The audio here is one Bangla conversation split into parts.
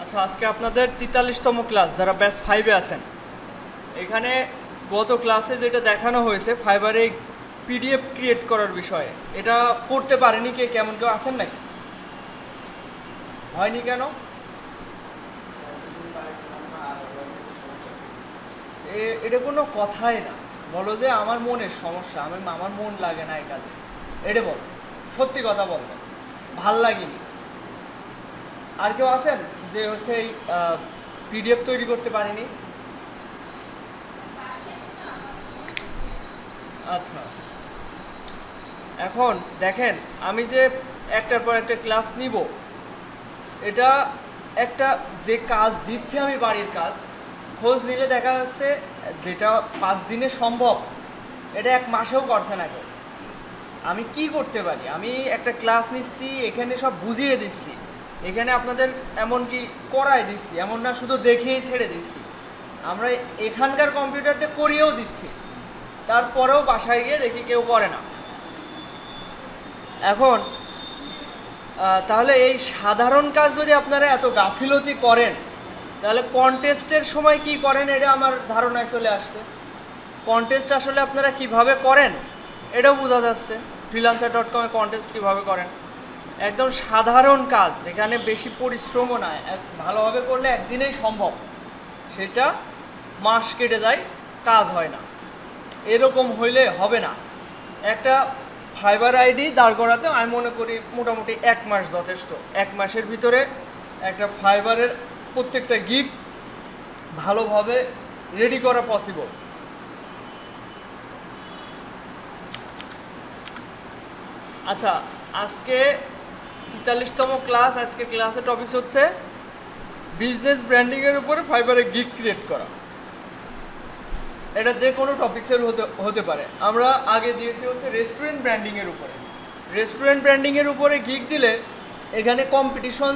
আচ্ছা, আজকে আপনাদের 43তম ক্লাস, যারা ব্যাচ 5-এ আছেন। এখানে গত ক্লাসে যেটা দেখানো হয়েছে ফাইবারে পিডিএফ ক্রিয়েট করার বিষয়ে, এটা করতে পারেনি কে? কেমন কেউ আছেন নাকি? হয়নি কেন? এটা কোনো কথাই না। বলো যে আমার মনের সমস্যা, আমার মন লাগে না এই কাজে। এটা বলো, সত্যি কথা বলবো, ভাল লাগেনি। আর কেউ আছেন যে হচ্ছে এই পিডিএফ তৈরি করতে পারেনি? আচ্ছা, এখন দেখেন, আমি যে একটার পর একটা ক্লাস নিব, এটা একটা যে কাজ দিচ্ছি আমি, বাড়ির কাজ, খোঁজ নিলে দেখা যাচ্ছে যেটা 5 দিনে সম্ভব, এটা 1 মাসেও করছে না কেউ। আমি কি করতে পারি? আমি একটা ক্লাস নিচ্ছি, এখানে সব বুঝিয়ে দিচ্ছি, এখানে আপনাদের এমনকি করাই দিচ্ছি, এমন না শুধু দেখেই ছেড়ে দিচ্ছি, আমরা এখানকার কম্পিউটারতে করিয়েও দিচ্ছি, তারপরেও বাসায় গিয়ে দেখি কেউ করে না। এখন তাহলে এই সাধারণ কাজ যদি আপনারা এত গাফিলতি করেন, তাহলে কন্টেস্টের সময় কি করেন এটা আমার ধারণায় চলে আসছে। কন্টেস্ট আসলে আপনারা কিভাবে করেন এটাও বোঝা যাচ্ছে। freelancer.com এ কন্টেস্ট কীভাবে করেন, একদম সাধারণ কাজ, যেখানে বেশি পরিশ্রমও না, ভালোভাবে করলে একদিনেই সম্ভব, সেটা মাস কেটে যায়, কাজ হয় না। এরকম হইলে হবে না। একটা ফাইবার আইডি দাঁড় করাতে আমি মনে করি মোটামুটি 1 মাস যথেষ্ট। 1 মাসের ভিতরে একটা ফাইবারের প্রত্যেকটা গিগ ভালোভাবে রেডি করা পসিবল। আচ্ছা, আজকে 43তম ক্লাস। আজকে ক্লাসের টপিক হচ্ছে বিজনেস ব্র্যান্ডিংয়ের উপরে ফাইবারে গিগ ক্রিয়েট করা। এটা যে কোনো টপিক্সের হতে পারে। আমরা আগে দিয়েছি হচ্ছে রেস্টুরেন্ট ব্র্যান্ডিংয়ের উপরে। রেস্টুরেন্ট ব্র্যান্ডিংয়ের উপরে গিগ দিলে এখানে কম্পিটিশন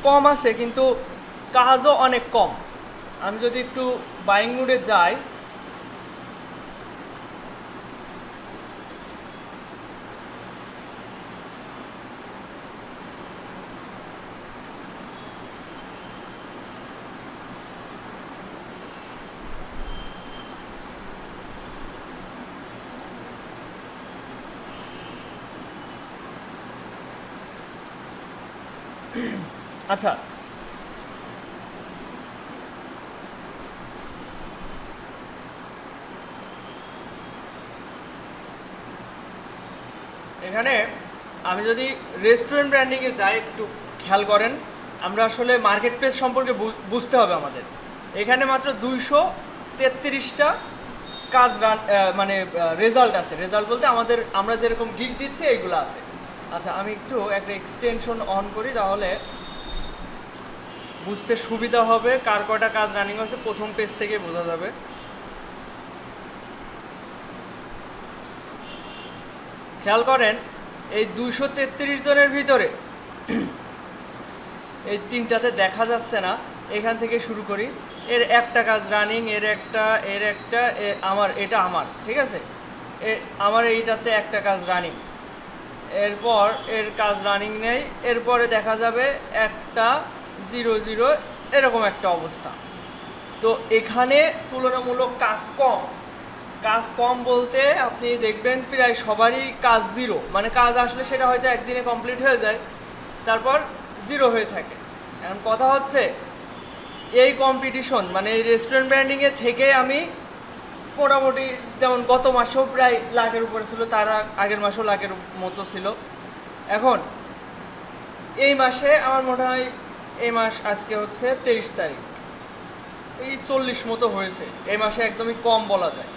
কম আছে, কিন্তু কাজও অনেক কম। আমি যদি একটু বাইং মুডে যাই, আচ্ছা, এখানে আমি যদি রেস্টুরেন্ট ব্র্যান্ডিংয়ে যাই, একটু খেয়াল করেন, আমরা আসলে মার্কেট প্লেস সম্পর্কে বুঝতে হবে আমাদের। এখানে মাত্র 233টা কাজ মানে রেজাল্ট আছে। রেজাল্ট বলতে আমরা যেরকম গিগ দিচ্ছি এইগুলো আছে। আচ্ছা, আমি একটু একটা এক্সটেনশন অন করি, তাহলে বুঝতে সুবিধা হবে কার কয়টা কাজ রানিং আছে, প্রথম পেজ থেকে বোঝা যাবে। খেয়াল করেন, এই 233 জনের ভিতরে এই 3টাতে দেখা যাচ্ছে না। এখান থেকে শুরু করি, এর একটা কাজ রানিং, এর একটা, এটা আমার, ঠিক আছে, আমার এইটাতে একটা কাজ রানিং, এরপর এর কাজ রানিং নেই, এরপরে দেখা যাবে একটা 0 এরকম একটা অবস্থা। তো এখানে তুলনামূলক কাজ কম বলতে আপনি দেখবেন প্রায় সবারই কাজ 0, মানে কাজ আসলে সেটা হয়তো একদিনে কমপ্লিট হয়ে যায়, তারপর 0 হয়ে থাকে। এখন কথা হচ্ছে, এই কম্পিটিশন মানে এই রেস্টুরেন্ট ব্র্যান্ডিংয়ে থেকে আমি মোটামুটি, যেমন গত মাসেও প্রায় লাখের উপরে ছিল, তার আগের মাসেও লাখের মতো ছিল। এখন এই মাসে আমার মনে হয়, এই মাস আজকে হচ্ছে 23 তারিখ, এই 40 মতো হয়েছে। এই মাসে একদমই কম বলা যায়।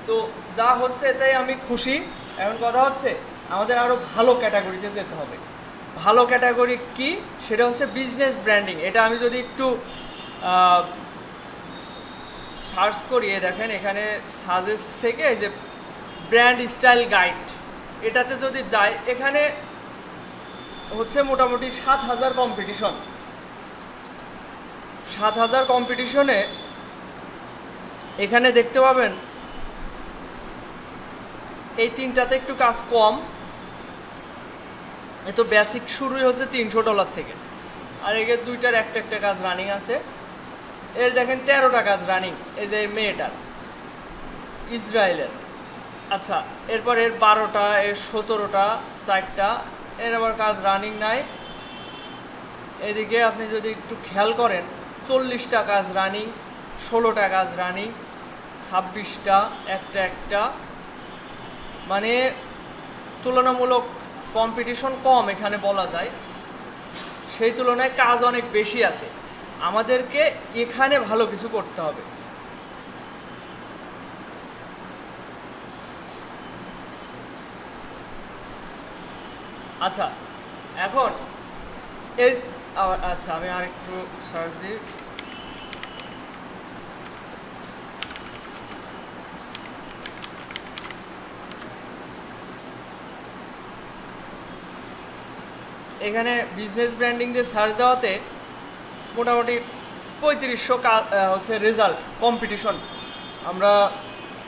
তো যা হচ্ছে এটাই আমি খুশি। এখন কথা হচ্ছে, আমাদের আরও ভালো ক্যাটাগরিতে যেতে হবে। ভালো ক্যাটাগরি কি? সেটা হচ্ছে বিজনেস ব্র্যান্ডিং। এটা আমি যদি একটু সার্চ করি, দেখেন এখানে সাজেস্ট থেকে যে ব্র্যান্ড স্টাইল গাইড, এটাতে যদি যাই, এখানে হচ্ছে মোটামুটি 7,000 কম্পিটিশন। 7,000 কম্পিটিশনে এখানে দেখতে পাবেন এই 3টাতে একটু কাজ কম। এ তো বেসিক শুরুই হচ্ছে $300 থেকে। আর এর দুইটার একটা একটা কাজ রানিং আছে। এর দেখেন 13টা কাজ রানিং, এই যে মেয়েটার ইসরায়েলের। আচ্ছা, এরপর এর 12টা, এর 17টা, 4টা, এর আবার কাজ রানিং নাই। এদিকে আপনি যদি একটু খেয়াল করেন 40টা কাজ রানিং, 16টা কাজ রানিং, 26টা, একটা একটা, মানে তুলনামূলক কম্পিটিশন কম এখানে বলা যায়, সেই তুলনায় কাজ অনেক বেশি আছে। আমাদেরকে এখানে ভালো কিছু করতে হবে। আচ্ছা, এখন এই আচ্ছা আমি আর একটু সার্চ দিই। এখানে বিজনেস ব্র্যান্ডিং দিয়ে সার্চ দেওয়াতে মোটামুটি 3500 হচ্ছে রেজাল্ট কম্পিটিশন। আমরা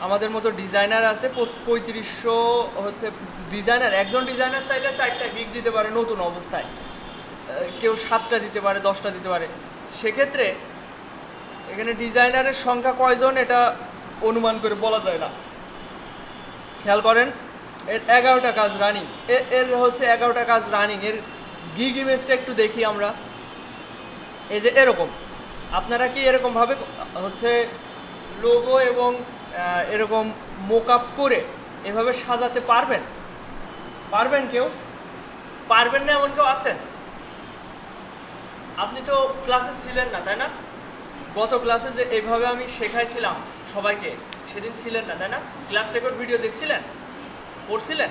আমাদের মতো ডিজাইনার আছে 3500 হচ্ছে ডিজাইনার। একজন ডিজাইনার চাইলে 4টা গিগ দিতে পারে নতুন অবস্থায়, কেউ 7টা দিতে পারে, 10টা দিতে পারে। সেক্ষেত্রে এখানে ডিজাইনারের সংখ্যা কয়জন এটা অনুমান করে বলা যায় না। খেয়াল করেন এর 11টা কাজ রানিং, এর হচ্ছে 11টা কাজ রানিং। এর গিগ ইমেজটা একটু দেখি আমরা। এই যে এরকম, আপনারা কি এরকমভাবে হচ্ছে লোগো এবং এরকম মোকআপ করে এভাবে সাজাতে পারবেন? পারবেন? কেউ পারবেন না এমন কেউ আছেন? আপনি তো ক্লাসে ছিলেন না, তাই না? গত ক্লাসে যে এইভাবে আমি শেখাইছিলাম সবাইকে, সেদিন ছিলেন না, তাই না? ক্লাস রেকর্ড ভিডিও দেখছিলেন, পড়ছিলেন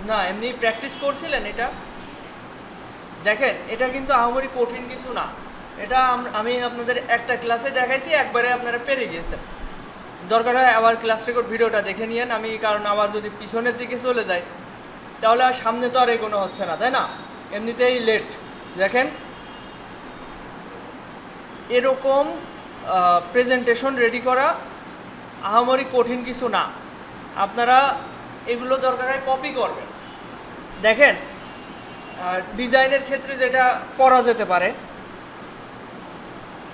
না? এমনি প্র্যাকটিস করছিলেন? এটা দেখেন, এটা কিন্তু আহামরি কঠিন কিছু না। এটা আমি আপনাদের একটা ক্লাসে দেখাইছি, একবারে আপনারা পেরে গিয়েছেন। দরকার হয় আবার ক্লাস রেকর্ড ভিডিওটা দেখে নিয়েন। আমি কারণ আবার যদি পিছনের দিকে চলে যাই তাহলে আর সামনে তো আর এগোনো হচ্ছে না, তাই না? এমনিতেই লেট। দেখেন, এরকম প্রেজেন্টেশন রেডি করা আহামরি কঠিন কিছু না। আপনারা এগুলো দরকার হয় কপি করবেন। দেখেন, ডিজাইনের ক্ষেত্রে যেটা করা যেতে পারে,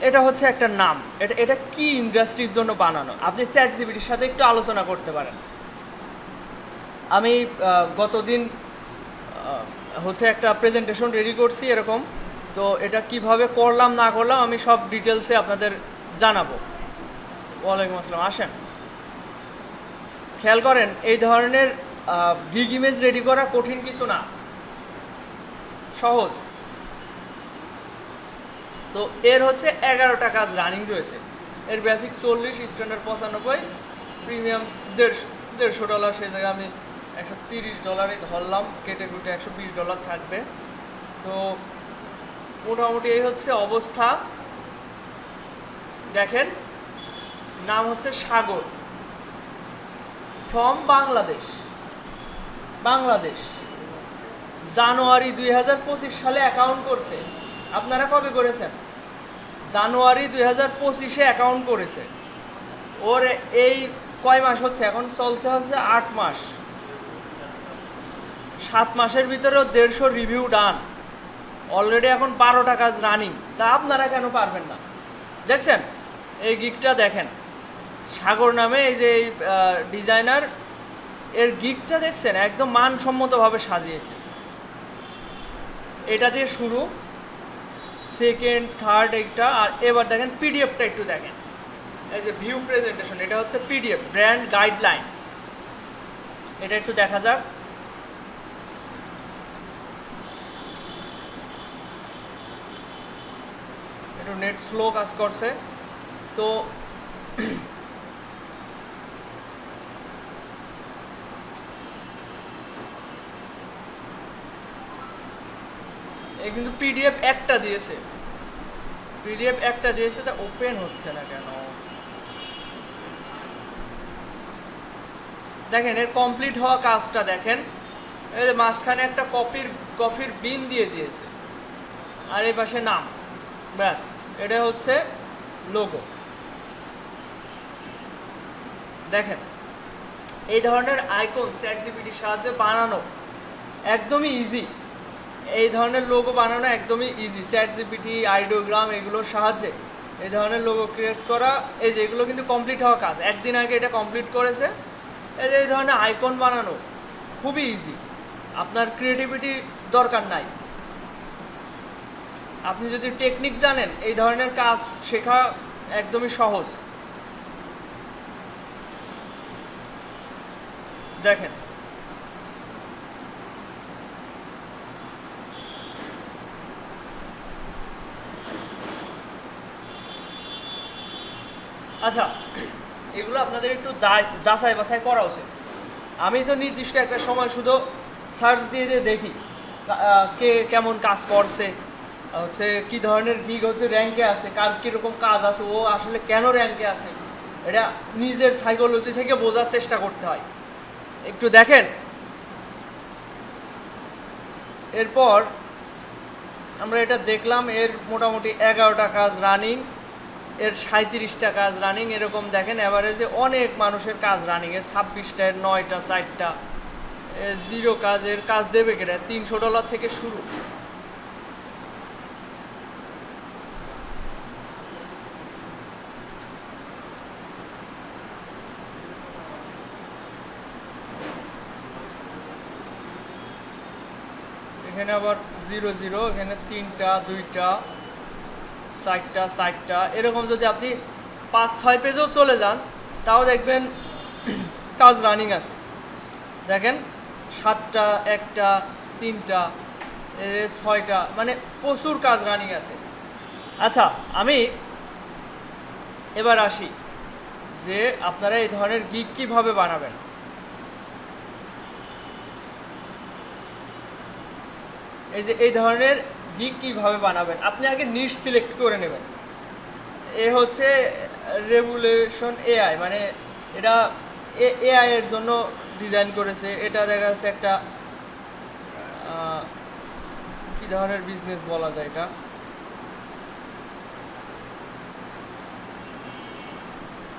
এটা হচ্ছে একটা নাম। এটা কি ইন্ডাস্ট্রির জন্য বানানো, আপনি চ্যাট জিপিটির সাথে একটু আলোচনা করতে পারেন। আমি গতদিন হচ্ছে একটা প্রেজেন্টেশন রেডি করছি এরকম, তো এটা কিভাবে করলাম না করলাম আমি সব ডিটেলসে আপনাদের জানাবো। ওয়ালাইকুম আসসালাম। আসেন, খেয়াল করেন, এই ধরনের গিগ ইমেজ রেডি করা কঠিন কিছু না, সহজ। তো এর হচ্ছে 11টা কাজ রানিং রয়েছে। এর বেসিক 40, স্ট্যান্ডার্ড 95, প্রিমিয়াম $150। সেই জায়গায় আমি $130 ধরলাম, কেটে কুটে $120 থাকবে। তো মোটামুটি এই হচ্ছে অবস্থা। দেখেন, নাম হচ্ছে সাগর, ফ্রম বাংলাদেশ। জানুয়ারি 2025 সালে অ্যাকাউন্ট করছে। আপনারা কবে করেছেন? জানুয়ারি 2025-এ অ্যাকাউন্ট করেছে। ওর এই কয় মাস হচ্ছে? এখন চলছে হচ্ছে 8 মাস। 7 মাসের ভিতরে 150 রিভিউ ডান, অলরেডি এখন 12টা কাজ রানিং। তা আপনারা কেন পারবেন না? দেখছেন এই গিগটা, দেখেন সাগর নামে এই যে ডিজাইনার, এর গিগটা দেখছেন একদম মানসম্মতভাবে সাজিয়েছে। এটা দিয়ে শুরু, সেকেন্ড, থার্ড এইটা। আর এবার দেখেন পিডিএফটা একটু দেখেন, এই যে ভিউ প্রেজেন্টেশন, এটা হচ্ছে পিডিএফ, ব্র্যান্ড গাইডলাইন। এটা একটু দেখা যাক। একটু নেট স্লো কাজ করছে তো কিন্তু পিডিএফ একটা দিয়েছে, তা ওপেন হচ্ছে না কেন? দেখেন এর কমপ্লিট হওয়া কাজটা দেখেন, এই যে মাঝখানে একটা কফির বিন দিয়ে দিয়েছে, আর এই পাশে নাম, ব্যাস। এটা হচ্ছে লোগো। দেখেন এই ধরনের আইকন চ্যাট জিপিটির সাহায্যে বানানো একদমই ইজি, এই ধরনের লোগো বানানো একদমই ইজি। চ্যাট জিপিটি, আইডিওগ্রাম এগুলোর সাহায্যে এই ধরনের লোগো ক্রিয়েট করা, এই যে এগুলো কিন্তু কমপ্লিট হওয়া কাজ, একদিন আগে এটা কমপ্লিট করেছে। এই যে এই ধরনের আইকন বানানো খুবই ইজি, আপনার ক্রিয়েটিভিটি দরকার নাই। আপনি যদি টেকনিক জানেন, এই ধরনের কাজ শেখা একদমই সহজ। দেখেন আচ্ছা, এগুলো আপনাদের একটু যাচাই বাছাই করা উচিত। আমি তো নির্দিষ্ট একটা সময় শুধু সার্চ দিয়ে দিয়ে দেখি কে কেমন কাজ করছে, হচ্ছে কী ধরনের গিগ হচ্ছে র্যাঙ্কে আছে, কার কীরকম কাজ আছে, ও আসলে কেন র্যাঙ্কে আছে, এটা নিজের সাইকোলজি থেকে বোঝার চেষ্টা করতে হয়। একটু দেখেন, এরপর আমরা এটা দেখলাম, এর মোটামুটি 11টা কাজ রানিং, এর 37টা কাজ রানিং, এরকম দেখেন অ্যাভারেজে অনেক মানুষের কাজ রানিং। এর 26টা, এর 9টা, 4টা, জিরো কাজ। এর কাজ দেবে কেটে $300 থেকে শুরু। এখানে আবার 0 0, এখানে 3টা, 2টা, 4টা, 4টা, এরকম যদি আপনি 5-6 পেজেও চলে যান তাও দেখবেন কাজ রানিং আছে। দেখেন 7টা, 1টা, 3টা, 6টা, মানে প্রচুর কাজ রানিং আছে। আচ্ছা, আমি এবার আসি যে আপনারা এই ধরনের গিগ কীভাবে বানাবেন। এই যে এই ধরনের গিগ কীভাবে বানাবেন, আপনি আগে নিশ সিলেক্ট করে নেবেন। এ হচ্ছে রেভুলেশন এআই, মানে এটা এআই এর জন্য ডিজাইন করেছে। এটা দেখা যাচ্ছে একটা কী ধরনের বিজনেস বলা যায় এটা,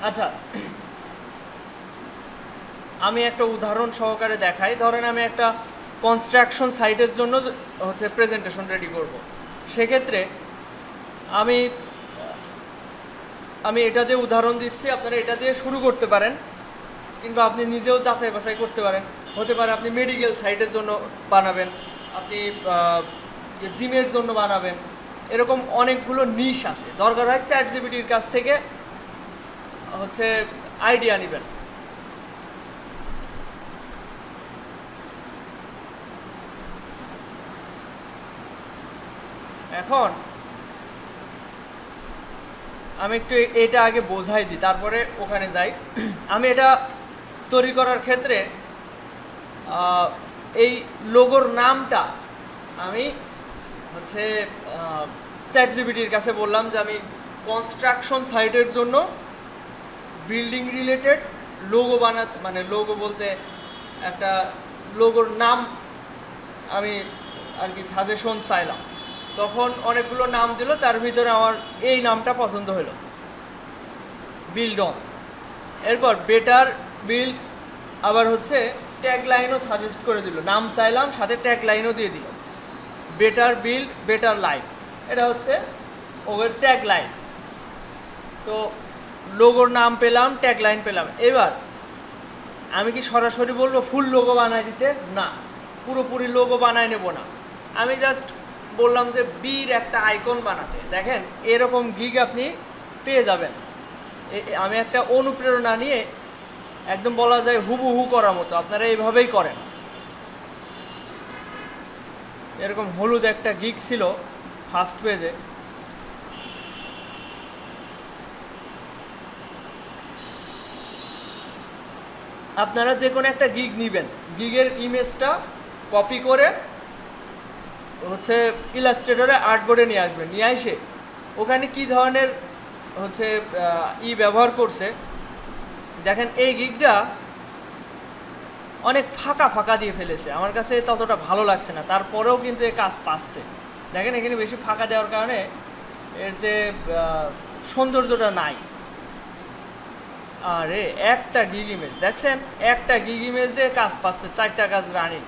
আচ্ছা আমি একটা উদাহরণ সহকারে দেখাই। ধরেন আমি একটা কনস্ট্রাকশন সাইটের জন্য হচ্ছে প্রেজেন্টেশন রেডি করব, সেক্ষেত্রে আমি এটা দিয়ে উদাহরণ দিচ্ছি, আপনারা এটা দিয়ে শুরু করতে পারেন, কিন্তু আপনি নিজেও যাচাই বাছাই করতে পারেন। হতে পারে আপনি মেডিকেল সাইটের জন্য বানাবেন, আপনি জিমের জন্য বানাবেন, এরকম অনেকগুলো নিশ আছে। দরকার হয় চ্যাট জিপিটির কাছ থেকে হচ্ছে আইডিয়া নেবেন। এখন আমি একটু এটা আগে বোঝাই দিই, তারপরে ওখানে যাই। আমি এটা তৈরি করার ক্ষেত্রে এই লোগোর নামটা আমি হচ্ছে চ্যাট জিপিটির কাছে বললাম যে আমি কনস্ট্রাকশন সাইটের জন্য বিল্ডিং রিলেটেড লোগো মানে লোগো বলতে একটা লোগোর নাম আমি আর কি সাজেশন চাইলাম। তখন অনেকগুলো নাম দিল, তার ভিতরে আমার এই নামটা পছন্দ হলো, বিল্ড অন। এরপর বেটার বিল্ড, আবার হচ্ছে ট্যাগ লাইনও সাজেস্ট করে দিল। নাম চাইলাম, সাথে ট্যাগ লাইনও দিয়ে দিল, বেটার বিল্ড, বেটার লাইফ, এটা হচ্ছে ওর ট্যাগ লাইন। তো লোগোর নাম পেলাম, ট্যাগ লাইন পেলাম। এবার আমি কি সরাসরি বলবো ফুল লোগো বানাই দিতে? না, পুরোপুরি লোগো বানাই নেব না। আমি জাস্ট বললাম যে বির একটা আইকন বানাতে। দেখেন এরকম গিগ আপনি পেয়ে যাবেন। আমি একটা অনুপ্রেরণা নিয়ে একদম বলা যায় হুবহু করার মতো, আপনারা এইভাবেই করেন। এরকম হলুদ একটা গিগ ছিল ফার্স্ট পেজে। আপনারা যে কোনো একটা গিগ নেবেন, গিগের ইমেজটা কপি করে হচ্ছে ইলাস্ট্রেটরে আর্টবোর্ডে নিয়ে আসবেন। নিয়ে এসে ওখানে কি ধরনের হচ্ছে ব্যবহার করছে দেখেন। এই গিগটা অনেক ফাঁকা ফাঁকা দিয়ে ফেলেছে, আমার কাছে ততটা ভালো লাগছে না, তারপরেও কিন্তু এই কাজ পাচ্ছে। দেখেন এখানে বেশি ফাঁকা দেওয়ার কারণে এর যে সৌন্দর্যটা নাই। আরে একটা গিগ ইমেজ দেখছেন, একটা গিগ ইমেজ দিয়ে কাজ পাচ্ছে, 4টা কাজ রানিং।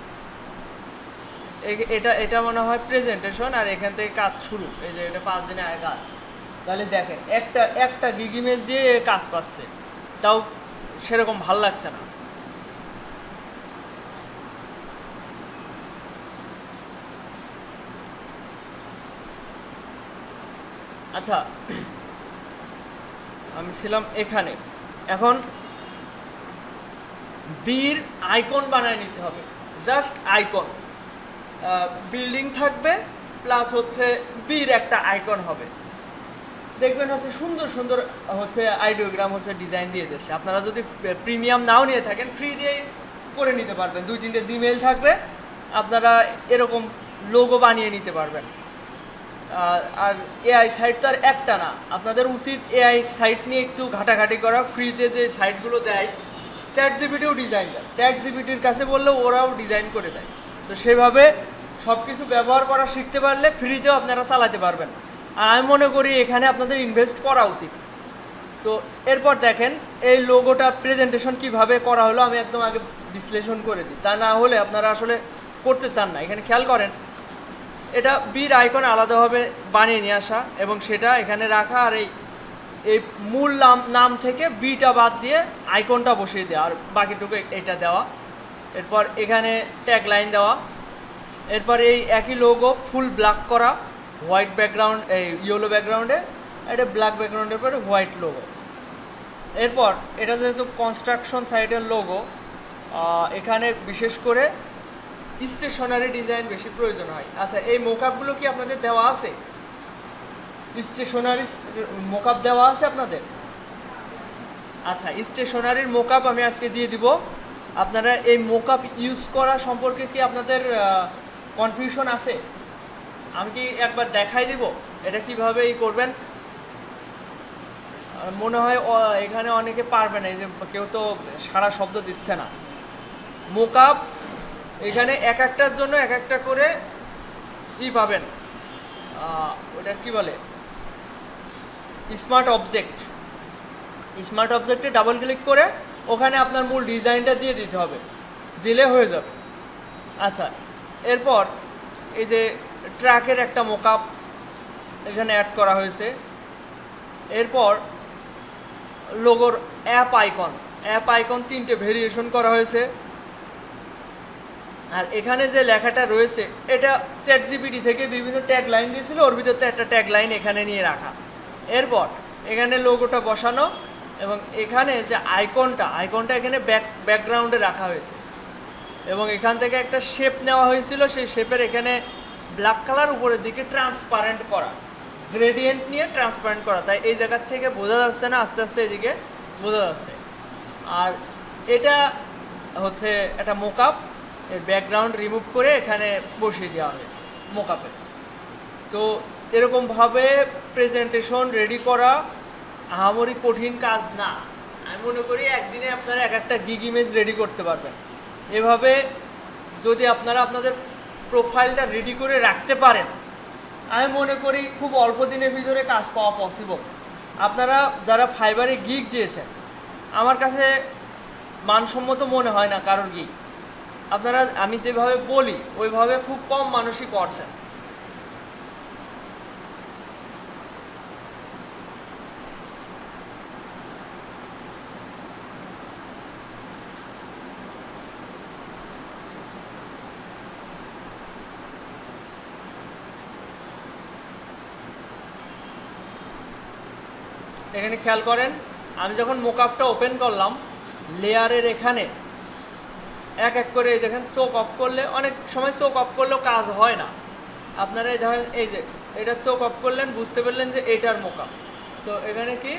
এটা এটা মনে হয় প্রেজেন্টেশন, আর এখান থেকে কাজ শুরু। এই যে এটা 5 দিনে আগে কাজ। তাহলে দেখেন একটা একটা গিগ ইমেজ দিয়ে কাজ পাচ্ছে, তাও সেরকম ভাল লাগছে না। আচ্ছা, আমি ছিলাম এখানে। এখন বির আইকন বানায় নিতে হবে, জাস্ট আইকন। বিল্ডিং থাকবে প্লাস হচ্ছে বির একটা আইকন হবে। দেখবেন হচ্ছে সুন্দর সুন্দর হচ্ছে আইডিওগ্রাম হচ্ছে ডিজাইন দিয়ে দিচ্ছে। আপনারা যদি প্রিমিয়াম নাও নিয়ে থাকেন, ফ্রি দিয়ে করে নিতে পারবেন। 2-3টে জিমেইল থাকবে, আপনারা এরকম লোগো বানিয়ে নিতে পারবেন। আর এআই সাইট তো আর একটা না, আপনাদের উচিত এআই সাইট নিয়ে একটু ঘাটাঘাটি করা। ফ্রিতে যে সাইটগুলো দেয়, চ্যাট জিপিটিও ডিজাইন দেয়, চ্যাট জিপিটির কাছে বললেও ওরাও ডিজাইন করে দেয়। তো সেভাবে সব কিছু ব্যবহার করা শিখতে পারলে ফ্রিতেও আপনারা চালাতে পারবেন। আর আমি মনে করি এখানে আপনাদের ইনভেস্ট করা উচিত। তো এরপর দেখেন এই লোগোটা প্রেজেন্টেশন কিভাবে করা হলো, আমি একদম আগে বিশ্লেষণ করে দিই, তা না হলে আপনারা আসলে করতে চান না। এখানে খেয়াল করেন, এটা বির আইকন আলাদাভাবে বানিয়ে নিয়ে আসা এবং সেটা এখানে রাখা, আর এই মূল নাম থেকে বিটা বাদ দিয়ে আইকনটা বসিয়ে দেওয়া, আর বাকিটুকু এটা দেওয়া। এরপর এখানে ট্যাগ লাইন দেওয়া। এরপর এই একই লোগো ফুল ব্ল্যাক করা, হোয়াইট ব্যাকগ্রাউন্ড, এই ইয়েলো ব্যাকগ্রাউন্ডে এটা ব্ল্যাক ব্যাকগ্রাউন্ডের পরে হোয়াইট লোগো। এরপর এটা যেহেতু কনস্ট্রাকশন সাইটের লোগো, এখানে বিশেষ করে স্টেশনারি ডিজাইন বেশি প্রয়োজন হয়। আচ্ছা, এই মোকআপগুলো কি আপনাদের দেওয়া আছে? স্টেশনারি মোকআপ দেওয়া আছে আপনাদের? আচ্ছা, স্টেশনারির মোকআপ আমি আজকে দিয়ে দিব। আপনারা এই মোকআপ ইউজ করা সম্পর্কে কি আপনাদের কনফিউশন আছে? আমি কি একবার দেখাই দিব এটা কিভাবে করবেন? মনে হয় এখানে অনেকে পারবে না, এই যে কেউ তো সারা শব্দ দিচ্ছে না। মোকআপ এখানে এক একটার জন্য এক একটা করে পাবেন, ওটা কি বলে, স্মার্ট অবজেক্ট। স্মার্ট অবজেক্টে ডাবল ক্লিক করে ওখানে আপনার মূল ডিজাইনটা দিয়ে দিতে হবে, দিলে হয়ে যাবে। আচ্ছা, এরপর এই যে ট্র্যাকের একটা মোকআপ এখানে অ্যাড করা হয়েছে। এরপর লোগোর অ্যাপ আইকন 3টে ভেরিয়েশন করা হয়েছে। আর এখানে যে লেখাটা রয়েছে এটা চ্যাট জিপিটি থেকে বিভিন্ন ট্যাগ লাইন দিয়েছিল, ওর ভিতরে একটা ট্যাগ লাইন এখানে নিয়ে রাখা। এরপর এখানে লোগোটা বসানো এবং এখানে যে আইকনটা এখানে ব্যাকগ্রাউন্ডে রাখা হয়েছে এবং এখান থেকে একটা শেপ নেওয়া হয়েছিল, সেই শেপের এখানে ব্ল্যাক কালার উপরের দিকে ট্রান্সপারেন্ট করা, গ্রেডিয়েন্ট নিয়ে ট্রান্সপারেন্ট করা। তাই এই জায়গার থেকে বোঝা যাচ্ছে না, আস্তে আস্তে এদিকে বোঝা যাচ্ছে। আর এটা হচ্ছে একটা মোকআপ, এর ব্যাকগ্রাউন্ড রিমুভ করে এখানে বসিয়ে দেওয়া হয়েছে মোকআপে। তো এরকমভাবে প্রেজেন্টেশন রেডি করা আহামরি কঠিন কাজ না। আমি মনে করি একদিনে আপনারা এক একটা গিগ ইমেজ রেডি করতে পারবেন। এভাবে যদি আপনারা আপনাদের প্রোফাইলটা রেডি করে রাখতে পারেন, আমি মনে করি খুব অল্প দিনের ভিতরে কাজ পাওয়া পসিবল। আপনারা যারা ফাইবারে গিগ দিয়েছেন, আমার কাছে মানসম্মত মনে হয় না কারোর গিগ। আপনারা আমি যেভাবে বলি ওইভাবে খুব কম মানুষই করছেন। এখানে খেয়াল করেন, আমি যখন মোকআপটা ওপেন করলাম, লেয়ারের এখানে এক এক করে দেখেন চোখ অফ করলে, অনেক সময় চোখ অফ করলেও কাজ হয় না। আপনারা এই ধরেন এই যে এটা চোখ অফ করলেন, বুঝতে পারলেন যে এটার মোকআপ। তো এখানে কি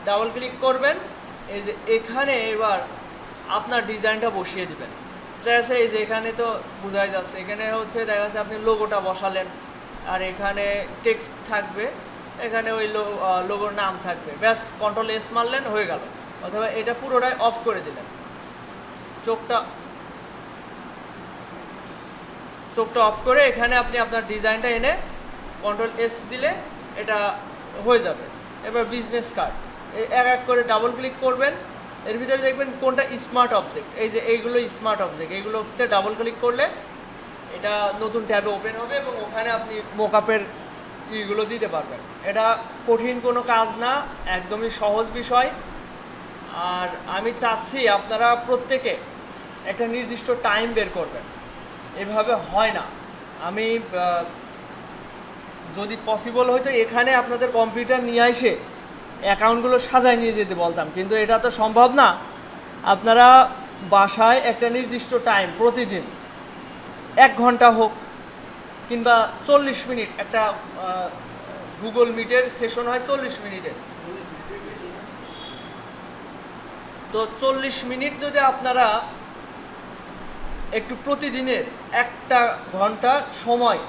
ডাবল ক্লিক করবেন, এই যে এখানে এবার আপনার ডিজাইনটা বসিয়ে দিবেন। দেখা যাচ্ছে এই যে এখানে তো বোঝাই যাচ্ছে, এখানে হচ্ছে দেখা যাচ্ছে আপনি লোগোটা বসালেন, আর এখানে টেক্সট থাকবে, এখানে ওই লোগোর নাম থাকবে, ব্যাস কন্ট্রোল এস মারলেন হয়ে গেল। অথবা এটা পুরোটাই অফ করে দিলেন, চোখটা অফ করে এখানে আপনি আপনার ডিজাইনটা এনে কন্ট্রোল এস দিলে এটা হয়ে যাবে। এবার বিজনেস কার্ড এক এক করে ডাবল ক্লিক করবেন, এর ভিতরে দেখবেন কোনটা স্মার্ট অবজেক্ট। এই যে এইগুলো স্মার্ট অবজেক্ট, এইগুলোতে ডাবল ক্লিক করলে এটা নতুন ট্যাবে ওপেন হবে এবং ওখানে আপনি মোকআপের ইগুলো দিতে পারবেন। এটা কঠিন কোনো কাজ না, একদমই সহজ বিষয়। আর আমি চাচ্ছি আপনারা প্রত্যেকে একটা নির্দিষ্ট টাইম বের করবেন, এভাবে হয় না। আমি যদি পসিবল হয়তো এখানে আপনাদের কম্পিউটার নিয়ে এসে অ্যাকাউন্টগুলো সাজায় নিয়ে যেতে বলতাম, কিন্তু এটা তো সম্ভব না। আপনারা বাসায় একটা নির্দিষ্ট টাইম প্রতিদিন 1 ঘন্টা হোক কিংবা 40 মিনিট, একটা গুগল মিটের সেশন হয় 40 মিনিটের, তো 40 মিনিট যদি আপনারা একটু প্রতিদিনের 1 ঘন্টা সময়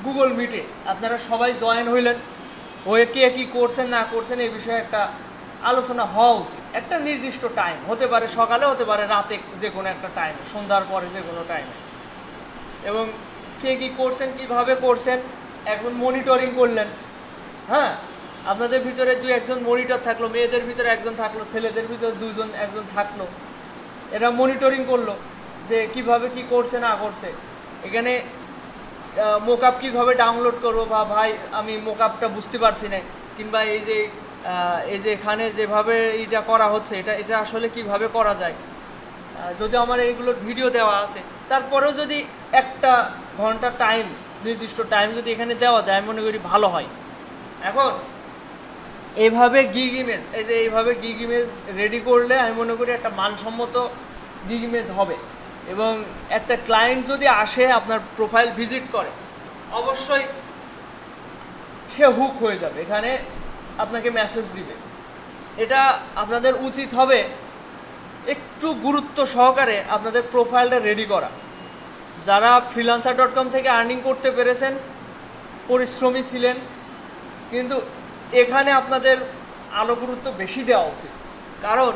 গুগল মিটে আপনারা সবাই জয়েন হইলেন, হয়ে কে কী করছেন না করছেন এই বিষয়ে একটা আলোচনা হওয়া উচিত। একটা নির্দিষ্ট টাইম হতে পারে, সকালে হতে পারে, রাতে, যে কোনো একটা টাইমে, সন্ধ্যার পরে যে কোনো টাইমে, এবং কে কী করছেন কীভাবে করছেন এখন মনিটরিং করলেন। হ্যাঁ, আপনাদের ভিতরে 2-1 মনিটর থাকলো, মেয়েদের ভিতরে 1 থাকলো, ছেলেদের ভিতরে 2-1 থাকলো, এরা মনিটরিং করলো যে কিভাবে কি করছে না করছে। এখানে মোকআপ কীভাবে ডাউনলোড করবো, বা ভাই আমি মোকআপটা বুঝতে পারছি না, কিংবা এই যে এখানে যেভাবে এটা করা হচ্ছে এটা আসলে কিভাবে করা যায়, যদি আমার এইগুলোর ভিডিও দেওয়া আছে, তারপরেও যদি 1 ঘন্টা টাইম, নির্দিষ্ট টাইম যদি এখানে দেওয়া যায়, আমি মনে করি ভালো হয়। এখন এইভাবে গিগ ইমেজ, এইভাবে গিগ ইমেজ রেডি করলে আমি মনে করি একটা মানসম্মত গিগ ইমেজ হবে, এবং একটা ক্লায়েন্ট যদি আসে আপনার প্রোফাইল ভিজিট করে, অবশ্যই সে হুক হয়ে যাবে, এখানে আপনাকে মেসেজ দিবে। এটা আপনাদের উচিত হবে একটু গুরুত্ব সহকারে আপনাদের প্রোফাইলটা রেডি করা। যারা freelancer.com থেকে আর্নিং করতে পেরেছেন, পরিশ্রমী ছিলেন, কিন্তু এখানে আপনাদের আরও গুরুত্ব বেশি দেওয়া উচিত, কারণ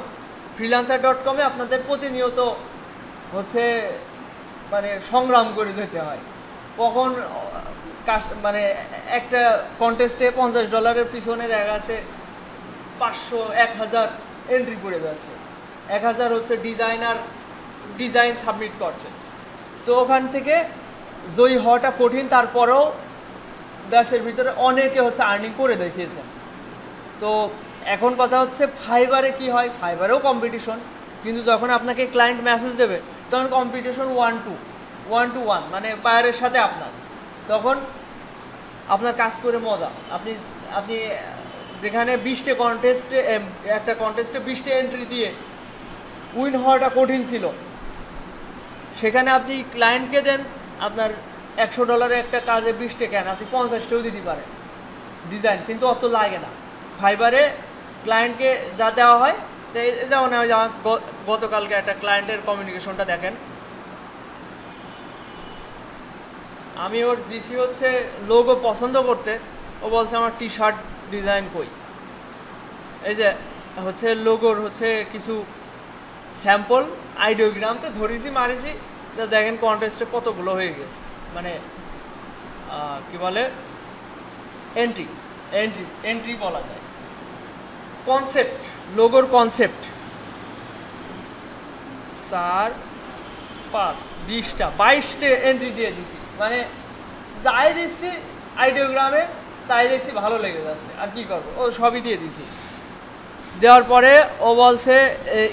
freelancer.com-এ আপনাদের প্রতিনিয়ত হচ্ছে মানে সংগ্রাম করে যেতে হয়। কখন মানে একটা কন্টেস্টে $50 পিছনে দেখা গেছে 500-1000 এন্ট্রি করে যাচ্ছে, 1000 হচ্ছে ডিজাইন সাবমিট করছে, তো ওখান থেকে জয়ী হওয়াটা কঠিন। তারপরেও ব্যাসের ভিতরে অনেকে হচ্ছে আর্নিং করে দেখিয়েছেন। তো এখন কথা হচ্ছে ফাইবারে কি হয়, ফাইবারেও কম্পিটিশন, কিন্তু যখন আপনাকে ক্লায়েন্ট মেসেজ দেবে তখন কম্পিটিশন 1-to-1, মানে বায়ারের সাথে আপনার, তখন আপনার কাজ করে মজা। আপনি যেখানে 20টা কন্টেস্টে, একটা কন্টেস্টে 20টা এন্ট্রি দিয়ে উইন হওয়াটা কঠিন ছিল, সেখানে আপনি ক্লায়েন্টকে দেন আপনার $100 একটা কাজে 20টা কেন, আপনি 50টাও দিতে পারেন ডিজাইন, কিন্তু অত লাগে না। ফাইবারে ক্লায়েন্টকে যা দেওয়া হয়, যেমন গতকালকে একটা ক্লায়েন্টের কমিউনিকেশনটা দেখেন, আমি ওর দিছি হচ্ছে লোগো পছন্দ করতে, ও বলছে আমার টি-শার্ট ডিজাইন কই, এই যে হচ্ছে লোগোর হচ্ছে কিছু স্যাম্পল আইডিওগ্রামতে ধরেছি মারিছি, দেখেন কন্টেস্টে কতগুলো হয়ে গেছে, মানে কি বলে এন্ট্রি বলা যায়। কনসেপ্ট, লোগোর কনসেপ্ট 4-5-20টা এন্ট্রি দিয়ে দিছি, মানে যাই দিচ্ছি আইডিওগ্রামে তাই দেখছি ভালো লেগে যাচ্ছে, আর কি করবো, ও সবই দিয়ে দিছি। দেওয়ার পরে ও বলছে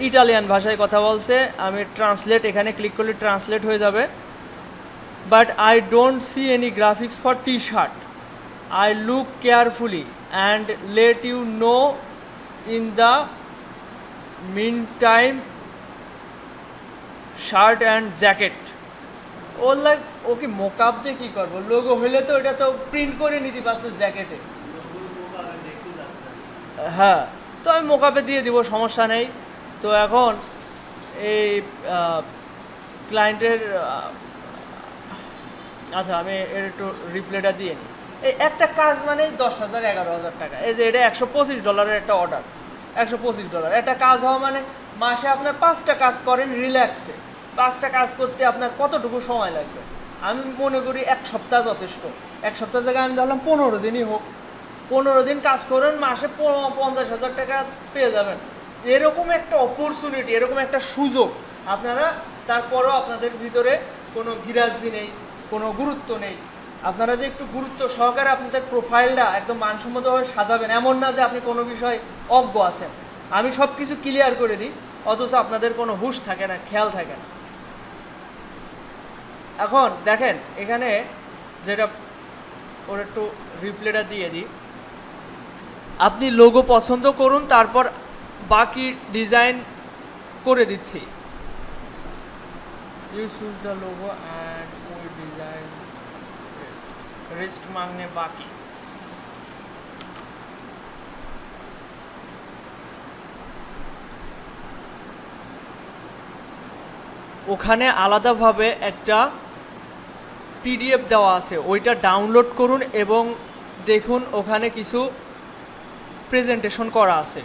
ইটালিয়ান ভাষায় কথা বলছে, আমি ট্রান্সলেট, এখানে ক্লিক করলে ট্রান্সলেট হয়ে যাবে। But I don't see any graphics for T-shirt, I look carefully and let you know in the mean time shirt and jacket. Or like ও কি মোকআপ দিয়ে কী করবো, লোগো হলে তো এটা তো প্রিন্ট করে নিতে পারছে জ্যাকেটে, হ্যাঁ, তো আমি মোকআপে দিয়ে দিব, সমস্যা নেই। তো এখন এই ক্লায়েন্টের আচ্ছা আমি এর একটু রিপ্লাইটা দিয়ে নিই। এই একটা কাজ মানে 10,000-11,000 টাকা, এই যে এটা $125 একটা অর্ডার, $125 একটা কাজ হওয়া মানে মাসে আপনার 5টা কাজ করেন রিল্যাক্সে, 5টা কাজ করতে আপনার কতটুকু সময় লাগবে? আমি মনে করি 1 সপ্তাহ যথেষ্ট। 1 সপ্তাহ জায়গায় আমি ধরলাম 15 দিনই হোক, 15 দিন কাজ করেন, মাসে 50,000 টাকা পেয়ে যাবেন। এরকম একটা অপরচুনিটি, এরকম একটা সুযোগ আপনারা, তারপরও আপনাদের ভিতরে কোনো গিরাজি নেই, কোনো গুরুত্ব নেই। আপনারা যে একটু গুরুত্ব সহকারে আপনাদের প্রোফাইলটা একদম মানসম্মতভাবে সাজাবেন, এমন না যে আপনি কোনো বিষয় অজ্ঞ আছেন। আমি সব কিছু ক্লিয়ার করে দিই, অথচ আপনাদের কোনো হুঁশ থাকে না, খেয়াল থাকে না। এখন দেখেন এখানে যেটা, ওর একটু রিপ্লেটা দিয়ে দিই। আপনি লোগো পছন্দ করুন, তারপর বাকি ডিজাইন করে দিচ্ছি। You choose the logo and we design rest মাংনে বাকি। ওখানে আলাদাভাবে একটা পিডিএফ দেওয়া আছে, ওইটা ডাউনলোড করুন এবং দেখুন ওখানে কিছু প্রেজেন্টেশন করা আছে।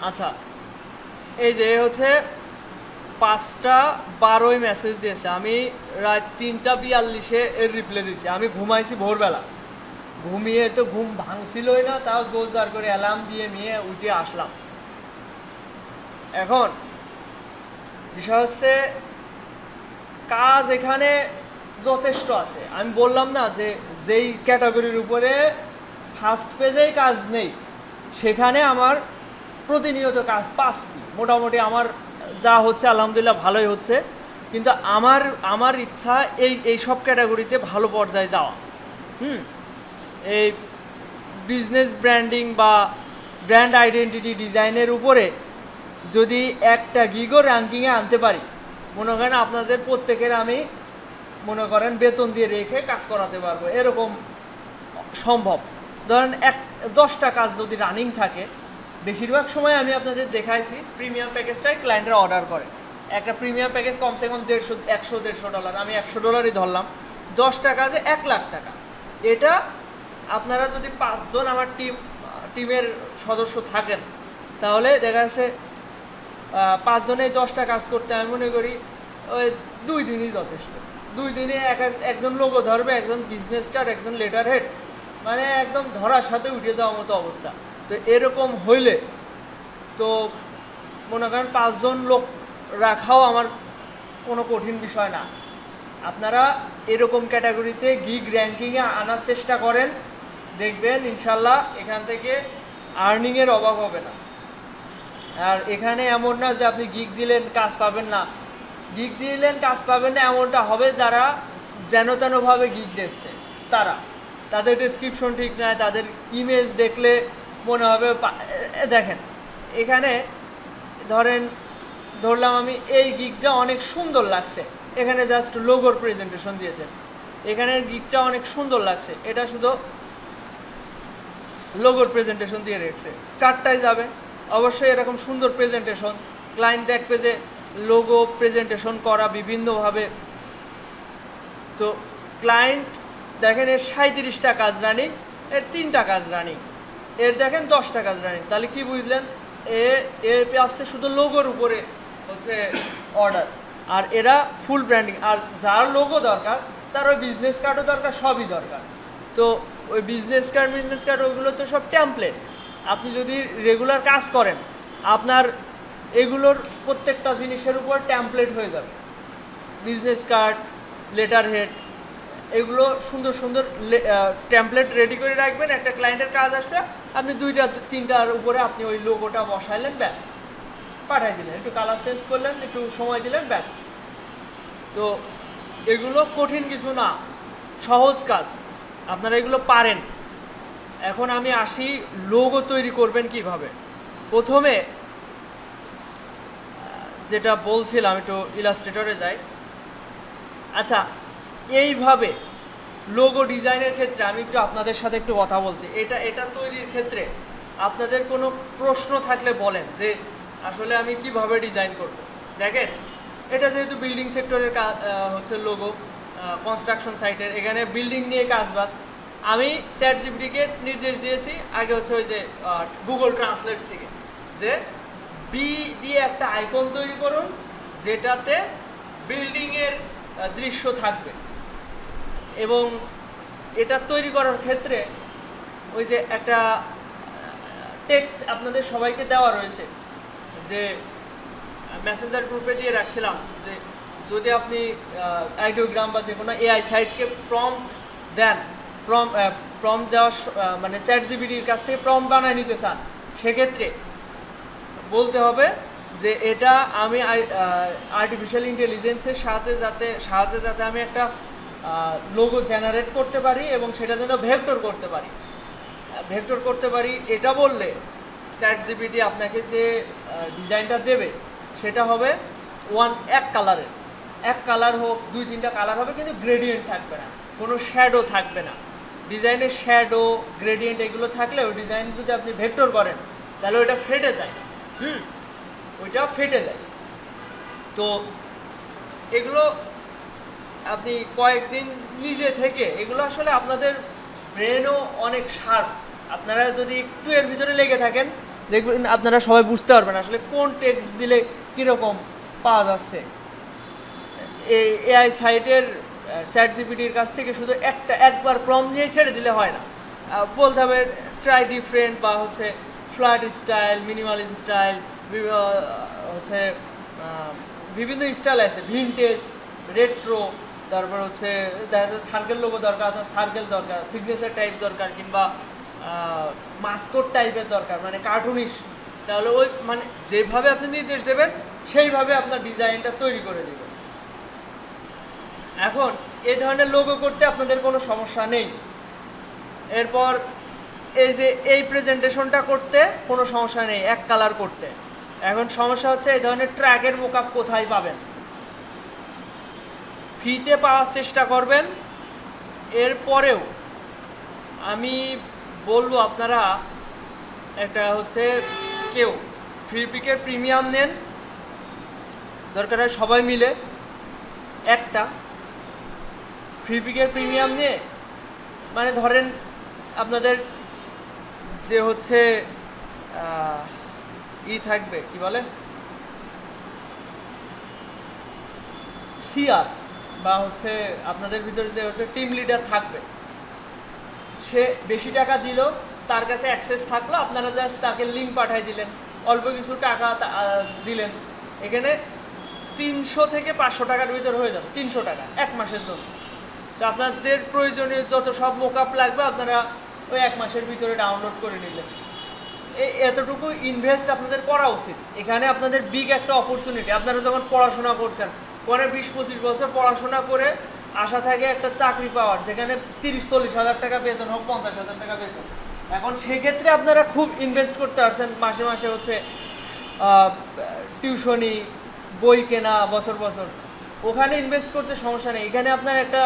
আচ্ছা, এই যে হচ্ছে 5:12 মেসেজ দিয়েছে, আমি রাত 3:42 এর রিপ্লাই দিয়েছি। আমি ঘুমাইছি ভোরবেলা, ঘুমিয়ে তো ঘুম ভাঙছিলই না, তাও জোর জার করে অ্যালার্ম দিয়ে নিয়ে উঠে আসলাম। এখন বিষয় হচ্ছে কাজ এখানে যথেষ্ট আছে। আমি বললাম না যে যেই ক্যাটাগরির উপরে ফার্স্ট পেজেই কাজ নেই, সেখানে আমার প্রতিনিয়ত কাজ পাচ্ছি। মোটামুটি আমার যা হচ্ছে আলহামদুলিল্লাহ ভালোই হচ্ছে, কিন্তু আমার ইচ্ছা এই সব ক্যাটাগরিতে ভালো পর্যায়ে যাওয়া। এই বিজনেস ব্র্যান্ডিং বা ব্র্যান্ড আইডেন্টিটি ডিজাইনের উপরে যদি একটা গিগও র্যাঙ্কিংয়ে আনতে পারি, মনে করেন আপনাদের প্রত্যেকের আমি মনে করেন বেতন দিয়ে রেখে কাজ করাতে পারবো, এরকম সম্ভব। ধরেন 10টা কাজ যদি রানিং থাকে, বেশিরভাগ সময় আমি আপনাদের দেখাইছি প্রিমিয়াম প্যাকেজটাই ক্লায়েন্টরা অর্ডার করে। একটা প্রিমিয়াম প্যাকেজ কমসে কম $100-150, আমি $100 ধরলাম, 10টা কাজে $1,00,000 এটা আপনারা যদি 5 জন আমার টিমের সদস্য থাকেন, তাহলে দেখা যাচ্ছে 5 জনে 10টা কাজ করতে আমি মনে করি ওই 2 দিনই যথেষ্ট। 2 দিনে একজন লোগো ধরবে, একজন বিজনেস কার্ড, একজন লেটার হেড, মানে একদম ধরার সাথে উঠে যাওয়ার মতো অবস্থা। তো এরকম হইলে তো মনে করেন 5 জন লোক রাখাও আমার কোনো কঠিন বিষয় না। আপনারা এরকম ক্যাটাগরিতে গিগ র্যাঙ্কিংয়ে আনার চেষ্টা করেন, দেখবেন ইনশাল্লাহ এখান থেকে আর্নিংয়ের অভাব হবে না। আর এখানে এমন না যে আপনি গিগ দিলেন কাজ পাবেন না, গিগ দিলেন কাজ পাবেন না এমনটা হবে যারা যেন তেনভাবে গিগ দিচ্ছে, তাদের ডেসক্রিপশন ঠিক নাই, তাদের ইমেজ দেখলে মনে হবে। দেখেন এখানে ধরলাম আমি এই গিগটা অনেক সুন্দর লাগছে, এখানে জাস্ট লোগোর প্রেজেন্টেশন দিয়েছেন, এখানের গিগটা অনেক সুন্দর লাগছে, এটা শুধু লোগোর প্রেজেন্টেশন দিয়ে রেখেছে। কার্ডটাই যাবে অবশ্যই এরকম সুন্দর প্রেজেন্টেশন, ক্লায়েন্ট দেখবে যে লোগো প্রেজেন্টেশন করা বিভিন্নভাবে। তো ক্লায়েন্ট দেখেন এর 37টা কাজ রানিং, এর 3টা কাজ রানিং, এর দেখেন 10টা কাজ রানিং। তাহলে কি বুঝলেন, এর আসছে শুধু লোগোর উপরে হচ্ছে অর্ডার, আর এরা ফুল ব্র্যান্ডিং। আর যার লোগো দরকার তার ওই বিজনেস কার্ডও দরকার, সবই দরকার। তো ওই বিজনেস কার্ড ওইগুলো তো সব ট্যাম্পলেট। আপনি যদি রেগুলার কাজ করেন, আপনার এগুলোর প্রত্যেকটা জিনিসের উপর ট্যাম্পলেট হয়ে যাবে। বিজনেস কার্ড, লেটার হেড, এগুলো সুন্দর সুন্দর ট্যাম্পলেট রেডি করে রাখবেন। একটা ক্লায়েন্টের কাজ আসবে, আপনি 2-3টার উপরে আপনি ওই লোগোটা বসাইলেন, ব্যাস পাঠাই দিলেন, একটু কালার চেঞ্জ করলেন, একটু সময় দিলেন, ব্যাস। তো এগুলো কঠিন কিছু না, সহজ কাজ, আপনারা এগুলো পারেন। এখন আমি আসি লোগো তৈরি করবেন কিভাবে। প্রথমে যেটা বলছিলাম, একটু ইলাস্ট্রেটরে যাই। আচ্ছা, এইভাবে লোগো ডিজাইনের ক্ষেত্রে আমি একটু আপনাদের সাথে একটু কথা বলছি। এটা তৈরির ক্ষেত্রে আপনাদের কোনো প্রশ্ন থাকলে বলেন যে আসলে আমি কিভাবে ডিজাইন করব। দেখেন এটা যেহেতু বিল্ডিং সেক্টরের হচ্ছে লোগো, কনস্ট্রাকশন সাইটের, এখানে বিল্ডিং নিয়ে কাজবাজ। আমি চ্যাটজিপিটিকে নির্দেশ দিয়েছি আগে হচ্ছে ওই যে গুগল ট্রান্সলেট থেকে, যে বি দিয়ে একটা আইকন তৈরি করুন যেটাতে বিল্ডিংয়ের দৃশ্য থাকবে। এবং এটা তৈরি করার ক্ষেত্রে ওই যে একটা টেক্সট আপনাদের সবাইকে দেওয়া রয়েছে, যে মেসেঞ্জার গ্রুপে দিয়ে রাখছিলাম, যে যদি আপনি আইডিওগ্রাম বা যে কোনো এআই সাইটকে প্রম্পট দেন, প্রম্পট দেওয়া মানে চ্যাট জিপিটির কাছ থেকে প্রম্পট বানায় নিতে চান, সেক্ষেত্রে বলতে হবে যে এটা আমি আর্টিফিশিয়াল ইন্টেলিজেন্সের সাহায্যে যাতে আমি একটা লোগো জেনারেট করতে পারি এবং সেটা যেন ভেক্টর করতে পারি, এটা বললে চ্যাট জিপিটি আপনাকে যে ডিজাইনটা দেবে সেটা হবে এক কালার হোক, 2-3টা কালার হবে, কিন্তু গ্রেডিয়েন্ট থাকবে না, কোনো শ্যাডো থাকবে না। ডিজাইনের শ্যাডো গ্রেডিয়েন্ট এগুলো থাকলে ওই ডিজাইন যদি আপনি ভেক্টর করেন তাহলে ওইটা ফেটে যায়, ওইটা ফেটে যায়। তো এগুলো আপনি কয়েকদিন নিজে থেকে, এগুলো আসলে আপনাদের ব্রেনও অনেক শার্প, আপনারা যদি একটু এর ভিতরে লেগে থাকেন দেখবেন আপনারা সবাই বুঝতে পারবেন আসলে কোন টেক্সট দিলে কীরকম পাওয়া যাচ্ছে। এই এআই সাইটের চ্যাট জিপিটির কাছ থেকে শুধু একবার প্রম্পট নিয়ে ছেড়ে দিলে হয় না, বলতে হবে ট্রাই ডিফারেন্ট, বা হচ্ছে ফ্ল্যাট স্টাইল, মিনিমাল স্টাইল, হচ্ছে বিভিন্ন স্টাইল আছে, ভিনটেজ, রেট্রো, তারপর হচ্ছে দেখা যাচ্ছে সার্কেল লোগো দরকার, আপনার সার্কেল দরকার, সিগনেচার টাইপ দরকার, কিংবা মাস্কট টাইপের দরকার, মানে কার্টুনিশ, তাহলে ওই মানে যেভাবে আপনি নির্দেশ দেবেন সেইভাবে আপনার ডিজাইনটা তৈরি করে দেবেন। এখন এই ধরনের লোগো করতে আপনাদের কোনো সমস্যা নেই। এরপর এই যে এই প্রেজেন্টেশনটা করতে কোনো সমস্যা নেই, এক কালার করতে। এখন সমস্যা হচ্ছে এই ধরনের ট্র্যাকের মোকআপ কোথায় পাবেন। ফ্রিতে পাওয়ার চেষ্টা করবেন, এরপরেও আমি বলবো আপনারা একটা হচ্ছে কেউ ফ্রিপিকের প্রিমিয়াম নেন, দরকার হয় সবাই মিলে একটা ফ্রিপিকের প্রিমিয়াম নিয়ে, মানে ধরেন আপনাদের যে হচ্ছে থাকবে কি বলে সিআর, বা হচ্ছে আপনাদের ভিতরে যে হচ্ছে টিম লিডার থাকবে, সে বেশি টাকা দিল, তার কাছে অ্যাক্সেস থাকলো, আপনারা জাস্ট তাকে লিঙ্ক পাঠিয়ে দিলেন, অল্প কিছু টাকা দিলেন, এখানে 300 থেকে 500 টাকার ভিতর হয়ে যাবে, 300 টাকা 1 মাসের জন্য। তো আপনাদের প্রয়োজনীয় যত সব মোকআপ লাগবে আপনারা ওই 1 মাসের ভিতরে ডাউনলোড করে নিলেন। এতটুকু ইনভেস্ট আপনাদের করা উচিত। এখানে আপনাদের বিগ একটা অপরচুনিটি। আপনারা যখন পড়াশোনা করছেন, পরে 20-25 বছর পড়াশোনা করে আশা থাকে একটা চাকরি পাওয়ার, যেখানে 30-40 হাজার টাকা বেতন হোক, 50 হাজার টাকা বেতন। এখন সেক্ষেত্রে আপনারা খুব ইনভেস্ট করতে পারছেন, মাসে মাসে হচ্ছে টিউশনি, বই কেনা, বছর বছর, ওখানে ইনভেস্ট করতে সমস্যা নেই। এখানে আপনার একটা